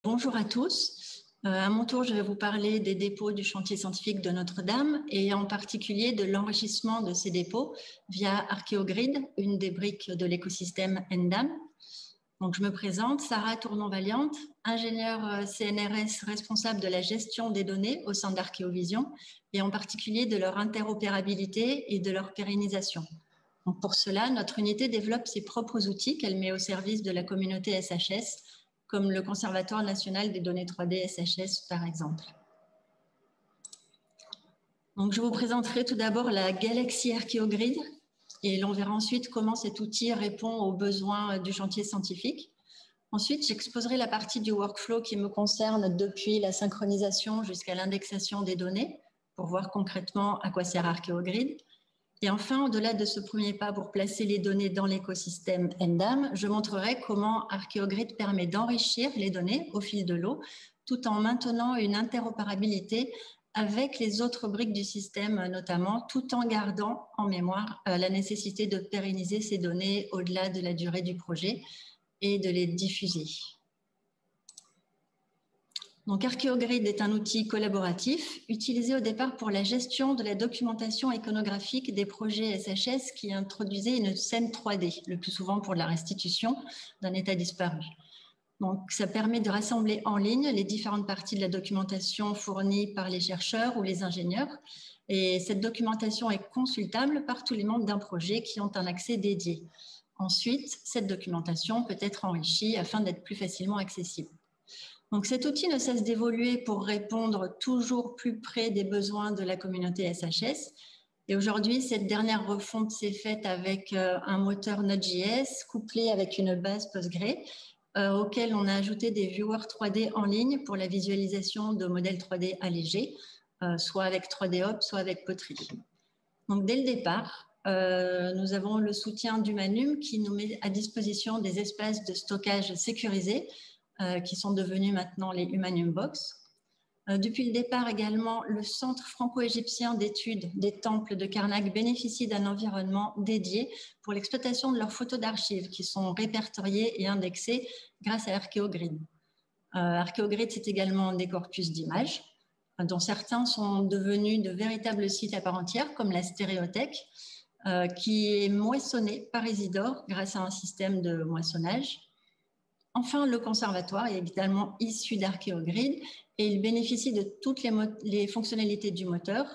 Bonjour à tous. À mon tour, je vais vous parler des dépôts du chantier scientifique de Notre-Dame et en particulier de l'enrichissement de ces dépôts via Archeogrid, une des briques de l'écosystème NDAM. Donc, je me présente, Sarah Tournon-Valiante, ingénieure CNRS responsable de la gestion des données au sein d'Archéovision et en particulier de leur interopérabilité et de leur pérennisation. Donc, pour cela, notre unité développe ses propres outils qu'elle met au service de la communauté SHS, comme le Conservatoire national des données 3D SHS, par exemple. Donc, je vous présenterai tout d'abord la Galaxy Archeogrid et l'on verra ensuite comment cet outil répond aux besoins du chantier scientifique. Ensuite, j'exposerai la partie du workflow qui me concerne depuis la synchronisation jusqu'à l'indexation des données pour voir concrètement à quoi sert Archeogrid. Et enfin, au-delà de ce premier pas pour placer les données dans l'écosystème NDAM, je montrerai comment Archeogrid permet d'enrichir les données au fil de l'eau, tout en maintenant une interopérabilité avec les autres briques du système, notamment, tout en gardant en mémoire la nécessité de pérenniser ces données au-delà de la durée du projet et de les diffuser. Donc, Archeogrid est un outil collaboratif utilisé au départ pour la gestion de la documentation iconographique des projets SHS qui introduisaient une scène 3D, le plus souvent pour la restitution d'un état disparu. Donc, ça permet de rassembler en ligne les différentes parties de la documentation fournie par les chercheurs ou les ingénieurs. Et cette documentation est consultable par tous les membres d'un projet qui ont un accès dédié. Ensuite, cette documentation peut être enrichie afin d'être plus facilement accessible. Donc, cet outil ne cesse d'évoluer pour répondre toujours plus près des besoins de la communauté SHS. Et aujourd'hui, cette dernière refonte s'est faite avec un moteur Node.js couplé avec une base Postgre auquel on a ajouté des viewers 3D en ligne pour la visualisation de modèles 3D allégés, soit avec 3DOP, soit avec Poterie. Donc, dès le départ, nous avons le soutien d'Humanum qui nous met à disposition des espaces de stockage sécurisés qui sont devenus maintenant les Humanum Box. Depuis le départ également, le Centre franco-égyptien d'études des temples de Karnak bénéficie d'un environnement dédié pour l'exploitation de leurs photos d'archives qui sont répertoriées et indexées grâce à Archeogrid. Archeogrid, c'est également des corpus d'images, dont certains sont devenus de véritables sites à part entière, comme la stéréothèque, qui est moissonnée par Isidore grâce à un système de moissonnage. Enfin, le conservatoire est évidemment issu d'Archeogrid et il bénéficie de toutes les fonctionnalités du moteur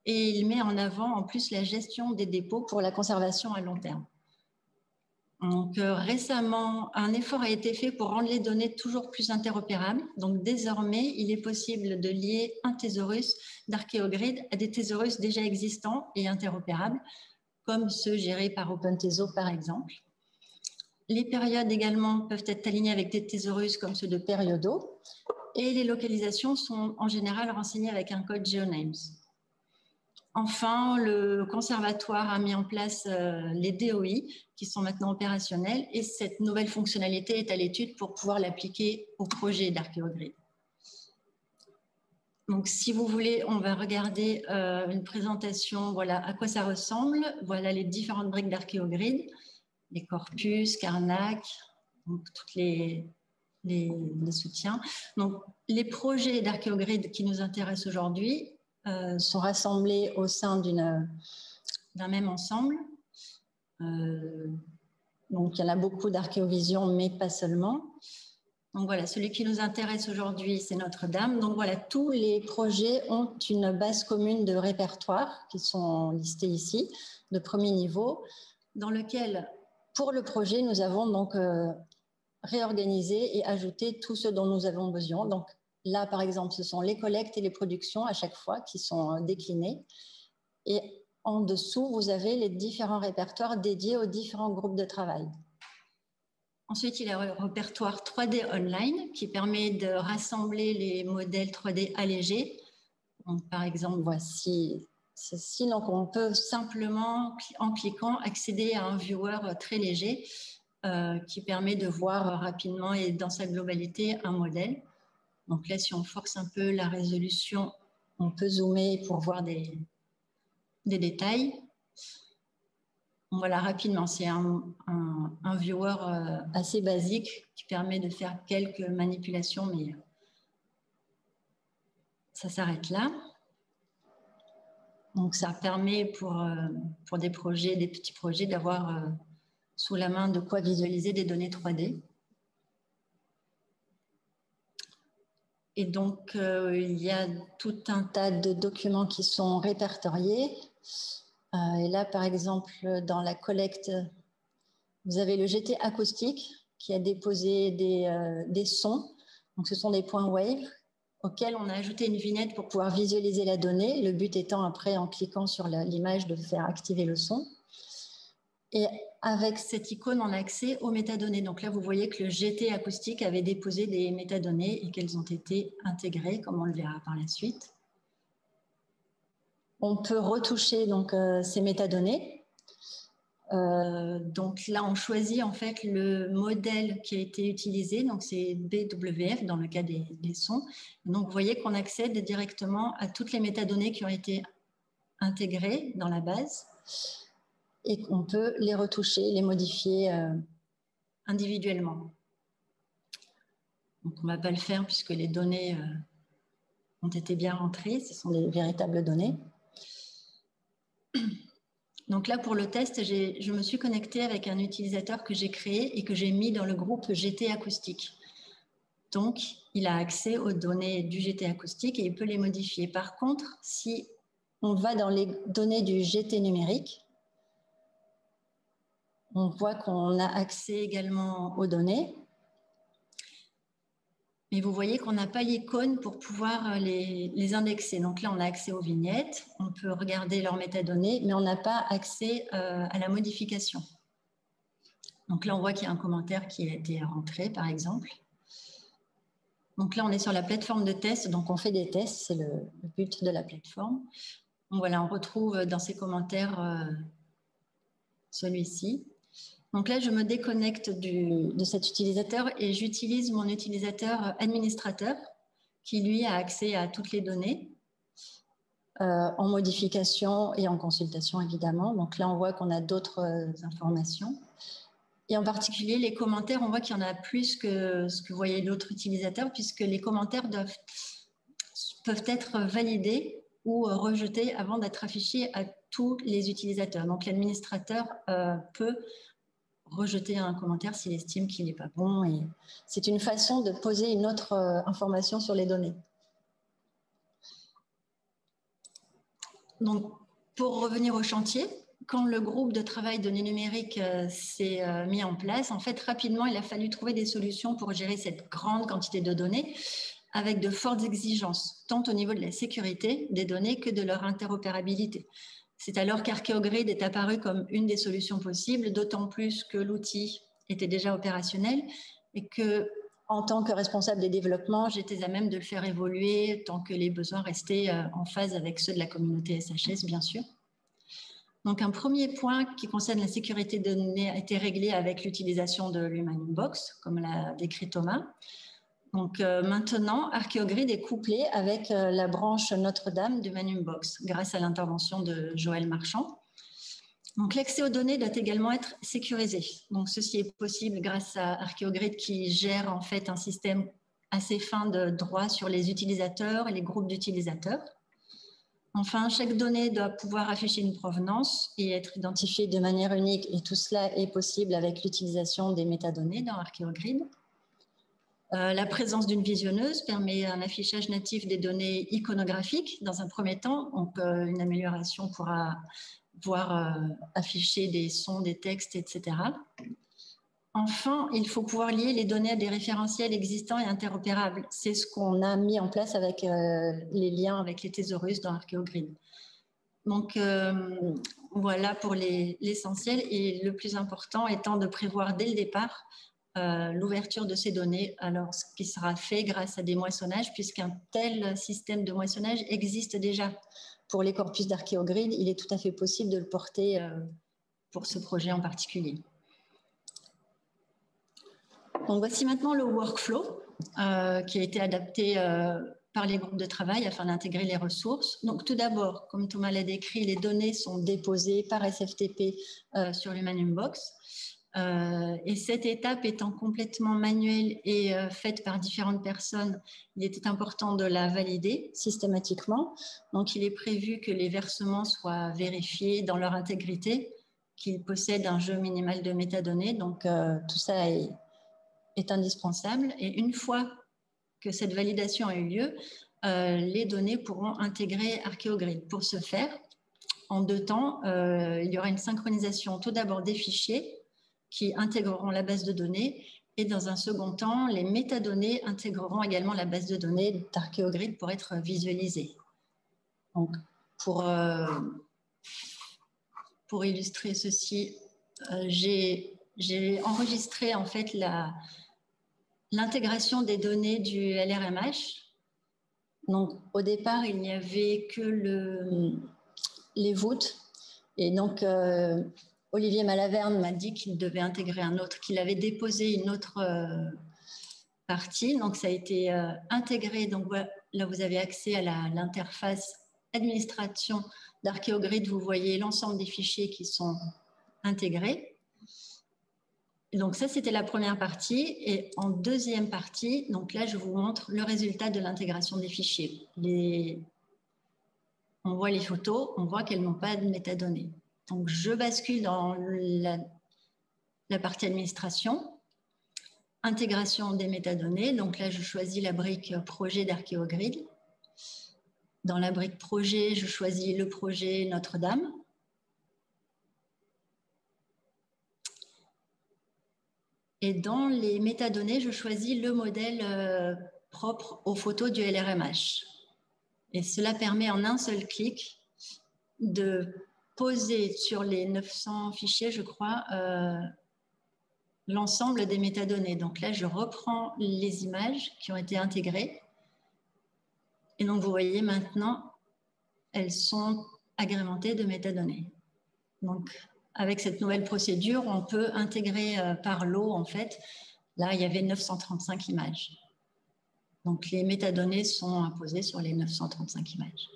et il met en avant en plus la gestion des dépôts pour la conservation à long terme. Donc, récemment, un effort a été fait pour rendre les données toujours plus interopérables. Donc, désormais, il est possible de lier un thésaurus d'Archeogrid à des thésaurus déjà existants et interopérables, comme ceux gérés par OpenTheso, par exemple. Les périodes également peuvent être alignées avec des thésaurus comme ceux de Periodo et les localisations sont en général renseignées avec un code GeoNames. Enfin, le conservatoire a mis en place les DOI qui sont maintenant opérationnels et cette nouvelle fonctionnalité est à l'étude pour pouvoir l'appliquer au projet d'Archeogrid. Donc, si vous voulez, on va regarder une présentation, voilà à quoi ça ressemble. Voilà les différentes briques d'Archeogrid. Les corpus, Karnak, donc tous les soutiens. Donc, les projets d'Archeogrid qui nous intéressent aujourd'hui sont rassemblés au sein d'un même ensemble. Donc, il y en a beaucoup d'Archéovision, mais pas seulement. Donc, voilà, celui qui nous intéresse aujourd'hui, c'est Notre-Dame. Donc, voilà, tous les projets ont une base commune de répertoire qui sont listés ici, de premier niveau, dans lequel pour le projet, nous avons donc réorganisé et ajouté tout ce dont nous avons besoin. Donc là, par exemple, ce sont les collectes et les productions à chaque fois qui sont déclinées. Et en dessous, vous avez les différents répertoires dédiés aux différents groupes de travail. Ensuite, il y a le répertoire 3D online qui permet de rassembler les modèles 3D allégés. Donc, par exemple, voici ceci. Donc, on peut simplement, en cliquant, accéder à un viewer très léger qui permet de voir rapidement et dans sa globalité un modèle. Donc là, si on force un peu la résolution, on peut zoomer pour voir des détails. Voilà, rapidement, c'est un viewer assez basique qui permet de faire quelques manipulations, mais ça s'arrête là. Donc, ça permet pour des projets, des petits projets, d'avoir sous la main de quoi visualiser des données 3D. Et donc, il y a tout un tas de documents qui sont répertoriés. Et là, par exemple, dans la collecte, vous avez le GT acoustique qui a déposé des sons. Donc, ce sont des points wave auxquels on a ajouté une vignette pour pouvoir visualiser la donnée. Le but étant après, en cliquant sur l'image, de faire activer le son. Et avec cette icône, on a accès aux métadonnées. Donc là, vous voyez que le GT acoustique avait déposé des métadonnées et qu'elles ont été intégrées, comme on le verra par la suite. On peut retoucher donc, ces métadonnées. Donc là, on choisit en fait le modèle qui a été utilisé. Donc c'est BWF dans le cas des sons. Donc vous voyez qu'on accède directement à toutes les métadonnées qui ont été intégrées dans la base et qu'on peut les retoucher, les modifier individuellement. Donc on ne va pas le faire puisque les données ont été bien rentrées. Ce sont des véritables données. Donc là, pour le test, je me suis connectée avec un utilisateur que j'ai créé et que j'ai mis dans le groupe GT acoustique. Donc, il a accès aux données du GT acoustique et il peut les modifier. Par contre, si on va dans les données du GT numérique, on voit qu'on a accès également aux données. Mais vous voyez qu'on n'a pas l'icône pour pouvoir les indexer. Donc là, on a accès aux vignettes, on peut regarder leurs métadonnées, mais on n'a pas accès à la modification. Donc là, on voit qu'il y a un commentaire qui a été rentré, par exemple. Donc là, on est sur la plateforme de test, donc on fait des tests, c'est le but de la plateforme. Donc voilà, on retrouve dans ces commentaires celui-ci. Donc là, je me déconnecte de cet utilisateur et j'utilise mon utilisateur administrateur qui, lui, a accès à toutes les données en modification et en consultation, évidemment. Donc là, on voit qu'on a d'autres informations. Et en particulier, les commentaires, on voit qu'il y en a plus que ce que voyait l'autre utilisateur puisque les commentaires peuvent être validés ou rejetés avant d'être affichés à tous les utilisateurs. Donc l'administrateur peut rejeter un commentaire s'il estime qu'il n'est pas bon. Et c'est une façon de poser une autre information sur les données. Donc, pour revenir au chantier, quand le groupe de travail données numériques s'est mis en place, en fait, rapidement, il a fallu trouver des solutions pour gérer cette grande quantité de données avec de fortes exigences, tant au niveau de la sécurité des données que de leur interopérabilité. C'est alors qu'Archeogrid est apparu comme une des solutions possibles, d'autant plus que l'outil était déjà opérationnel et que, en tant que responsable des développements, j'étais à même de le faire évoluer tant que les besoins restaient en phase avec ceux de la communauté SHS, bien sûr. Donc, un premier point qui concerne la sécurité des données a été réglé avec l'utilisation de l'Human Box, comme l'a décrit Thomas. Donc maintenant, Archeogrid est couplé avec la branche Notre-Dame du Manumbox grâce à l'intervention de Joël Marchand. Donc l'accès aux données doit également être sécurisé. Donc ceci est possible grâce à Archeogrid qui gère en fait un système assez fin de droits sur les utilisateurs et les groupes d'utilisateurs. Enfin, chaque donnée doit pouvoir afficher une provenance et être identifiée de manière unique et tout cela est possible avec l'utilisation des métadonnées dans Archeogrid. La présence d'une visionneuse permet un affichage natif des données iconographiques dans un premier temps. Donc, une amélioration pourra voir afficher des sons, des textes, etc. Enfin, il faut pouvoir lier les données à des référentiels existants et interopérables. C'est ce qu'on a mis en place avec les liens avec les thésaurus dans Archeogrid. Donc, voilà pour l'essentiel et le plus important étant de prévoir dès le départ l'ouverture de ces données, alors ce qui sera fait grâce à des moissonnages, puisqu'un tel système de moissonnage existe déjà pour les corpus d'Archeogrid. Il est tout à fait possible de le porter pour ce projet en particulier. Donc voici maintenant le workflow qui a été adapté par les groupes de travail afin d'intégrer les ressources. Donc tout d'abord, comme Thomas l'a décrit, les données sont déposées par SFTP sur l'Humanium Box. Et cette étape étant complètement manuelle et faite par différentes personnes, il était important de la valider systématiquement. Donc il est prévu que les versements soient vérifiés dans leur intégrité, qu'ils possèdent un jeu minimal de métadonnées. Donc tout ça est indispensable. Et une fois que cette validation a eu lieu, les données pourront intégrer ArcheoGrid. Pour ce faire, en 2 temps, il y aura une synchronisation tout d'abord des fichiers qui intégreront la base de données et dans un second temps, les métadonnées intégreront également la base de données d'ArcheoGrid pour être visualisées. Donc, pour illustrer ceci, j'ai enregistré en fait l'intégration des données du LRMH. Donc, au départ, il n'y avait que les voûtes. Et donc, Olivier Malaverne m'a dit qu'il devait intégrer un autre, qu'il avait déposé une autre partie. Donc, ça a été intégré. Donc, là, vous avez accès à l'interface administration d'ArcheoGrid. Vous voyez l'ensemble des fichiers qui sont intégrés. Donc ça, c'était la première partie. Et en deuxième partie, donc là, je vous montre le résultat de l'intégration des fichiers. On voit les photos, on voit qu'elles n'ont pas de métadonnées. Donc, je bascule dans la partie administration, intégration des métadonnées. Donc là, je choisis la brique projet d'ArcheoGrid. Dans la brique projet, je choisis le projet Notre-Dame. Et dans les métadonnées, je choisis le modèle propre aux photos du LRMH. Et cela permet en un seul clic de poser sur les 900 fichiers, je crois, l'ensemble des métadonnées. Donc là, je reprends les images qui ont été intégrées. Et donc, vous voyez maintenant, elles sont agrémentées de métadonnées. Donc, avec cette nouvelle procédure, on peut intégrer par lot, en fait. Là, il y avait 935 images. Donc, les métadonnées sont imposées sur les 935 images.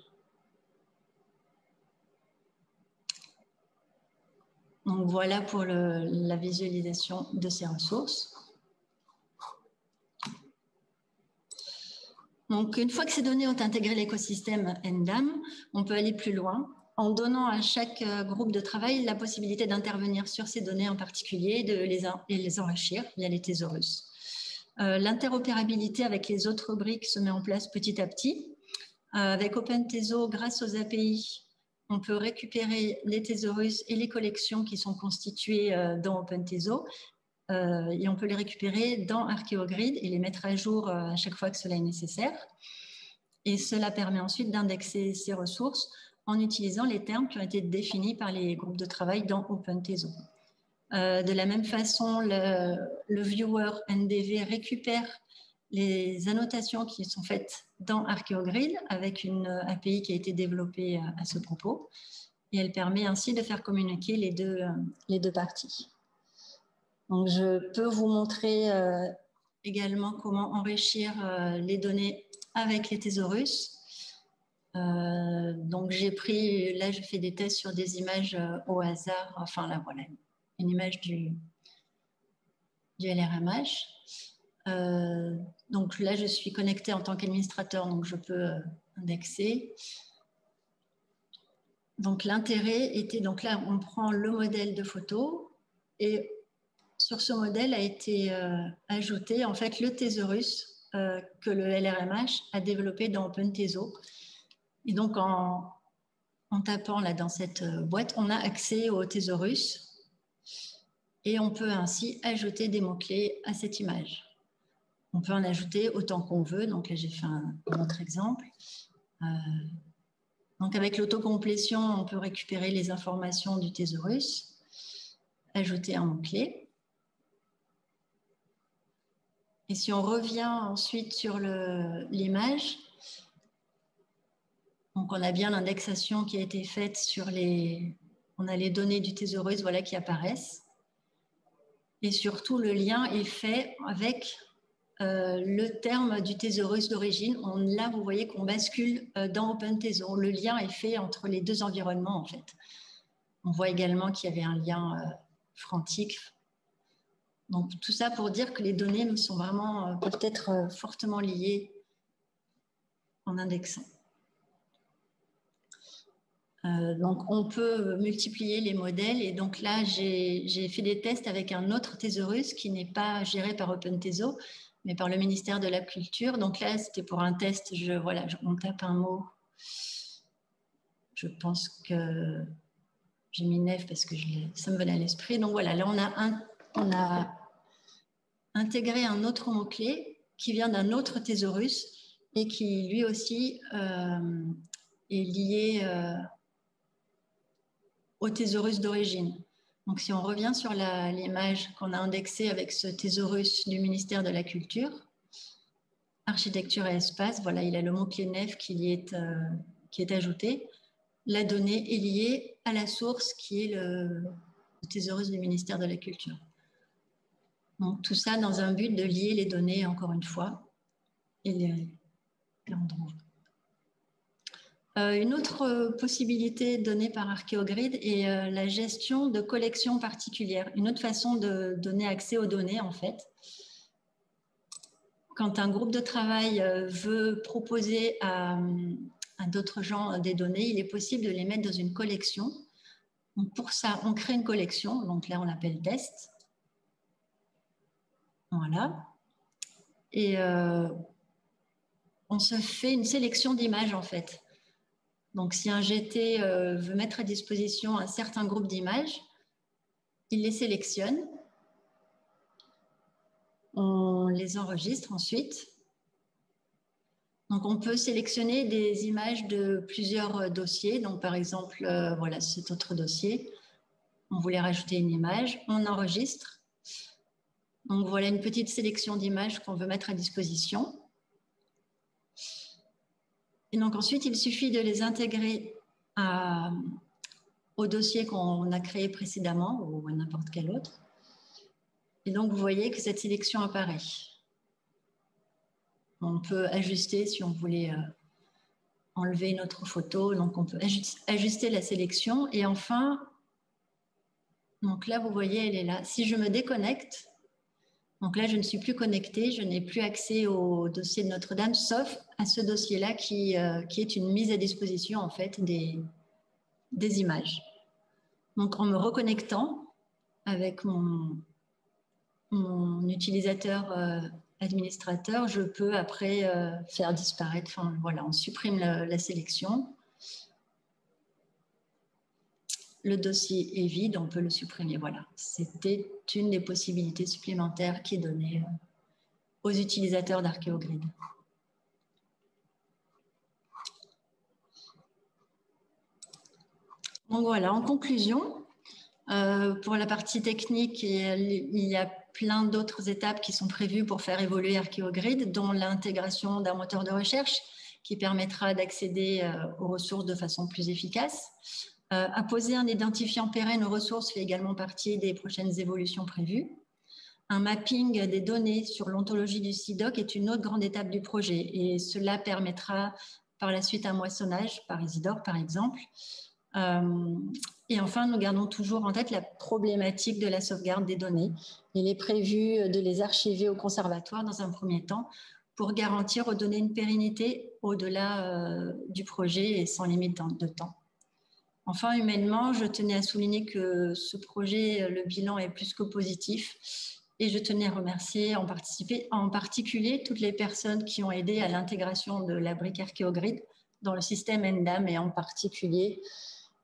Donc, voilà pour la visualisation de ces ressources. Donc, une fois que ces données ont intégré l'écosystème NDAM, on peut aller plus loin en donnant à chaque groupe de travail la possibilité d'intervenir sur ces données en particulier et les enrichir via les thésaurus. L'interopérabilité avec les autres briques se met en place petit à petit. Avec OpenThéso, grâce aux API, on peut récupérer les thésaurus et les collections qui sont constituées dans OpenThéso et on peut les récupérer dans ArcheoGrid et les mettre à jour à chaque fois que cela est nécessaire. Et cela permet ensuite d'indexer ces ressources en utilisant les termes qui ont été définis par les groupes de travail dans OpenThéso. De la même façon, le viewer NDV récupère les annotations qui sont faites dans ArcheoGrid avec une API qui a été développée à ce propos. Et elle permet ainsi de faire communiquer les deux parties. Donc, je peux vous montrer également comment enrichir les données avec les thésaurus. Donc, j'ai pris, là, je fais des tests sur des images au hasard. Enfin, là, voilà, une image du LRMH. Donc là, je suis connectée en tant qu'administrateur, donc je peux indexer. Donc l'intérêt était, donc là, on prend le modèle de photo et sur ce modèle a été ajouté en fait le thésaurus que le LRMH a développé dans OpenThéso. Et donc en tapant là dans cette boîte, on a accès au thésaurus et on peut ainsi ajouter des mots-clés à cette image. On peut en ajouter autant qu'on veut. Donc là, j'ai fait un autre exemple. Donc avec l'autocomplétion, on peut récupérer les informations du thésaurus, ajouter un mot-clé. Et si on revient ensuite sur l'image, donc on a bien l'indexation qui a été faite sur on a les données du thésaurus, voilà, qui apparaissent. Et surtout, le lien est fait avec le terme du thésaurus d'origine. Là, vous voyez qu'on bascule dans OpenThésor. Le lien est fait entre les deux environnements, en fait. On voit également qu'il y avait un lien frantique. Donc, tout ça pour dire que les données sont vraiment, peuvent être fortement liées en indexant. Donc, on peut multiplier les modèles. Et donc là, j'ai fait des tests avec un autre thésaurus qui n'est pas géré par OpenThésor, mais par le ministère de la Culture. Donc là, c'était pour un test. On tape un mot. Je pense que j'ai mis nef parce que ça me venait à l'esprit. Donc voilà, là, on a intégré un autre mot-clé qui vient d'un autre thésaurus et qui, lui aussi, est lié au thésaurus d'origine. Donc, si on revient sur l'image qu'on a indexée avec ce thésaurus du ministère de la Culture, architecture et espace, voilà, il a le mot-clé nef qui est ajouté. La donnée est liée à la source qui est le thésaurus du ministère de la Culture. Donc, tout ça dans un but de lier les données, encore une fois, et les endroits. Une autre possibilité donnée par Archeogrid est la gestion de collections particulières. Une autre façon de donner accès aux données, en fait. Quand un groupe de travail veut proposer à d'autres gens des données, il est possible de les mettre dans une collection. Donc pour ça, on crée une collection. Donc là, on l'appelle test. Voilà. Et on se fait une sélection d'images, en fait. Donc, si un GT veut mettre à disposition un certain groupe d'images, il les sélectionne. On les enregistre ensuite. Donc, on peut sélectionner des images de plusieurs dossiers. Donc, par exemple, voilà cet autre dossier. On voulait rajouter une image. On enregistre. Donc, voilà une petite sélection d'images qu'on veut mettre à disposition. Et donc, ensuite, il suffit de les intégrer au dossier qu'on a créé précédemment ou à n'importe quel autre. Et donc, vous voyez que cette sélection apparaît. On peut ajuster si on voulait enlever une autre photo. Donc, on peut ajuster la sélection. Et enfin, donc là, vous voyez, elle est là. Si je me déconnecte, donc là, je ne suis plus connectée, je n'ai plus accès au dossier de Notre-Dame, sauf à ce dossier-là qui est une mise à disposition, en fait, des images. Donc, en me reconnectant avec mon utilisateur administrateur, je peux après faire disparaître, enfin voilà, on supprime la sélection. Le dossier est vide, on peut le supprimer, voilà. C'était une des possibilités supplémentaires qui est donnée aux utilisateurs d'Archeogrid. Donc voilà, en conclusion, pour la partie technique, il y a plein d'autres étapes qui sont prévues pour faire évoluer Archeogrid, dont l'intégration d'un moteur de recherche qui permettra d'accéder aux ressources de façon plus efficace. Apposer un identifiant pérenne aux ressources fait également partie des prochaines évolutions prévues. Un mapping des données sur l'ontologie du CIDOC est une autre grande étape du projet et cela permettra par la suite un moissonnage par Isidore, par exemple. Et enfin, nous gardons toujours en tête la problématique de la sauvegarde des données. Il est prévu de les archiver au conservatoire dans un premier temps pour garantir aux données une pérennité au-delà du projet et sans limite de temps. Enfin, humainement, je tenais à souligner que ce projet, le bilan est plus que positif et je tenais à remercier en particulier toutes les personnes qui ont aidé à l'intégration de la brique Archeogrid dans le système ENDAM et en particulier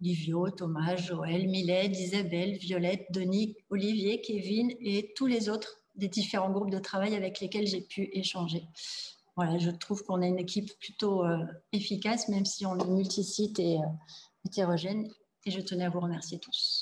Livio, Thomas, Joël, Milède, Isabelle, Violette, Denis, Olivier, Kevin et tous les autres des différents groupes de travail avec lesquels j'ai pu échanger. Voilà, je trouve qu'on a une équipe plutôt efficace, même si on est multisite et hétérogène. Et je tenais à vous remercier tous.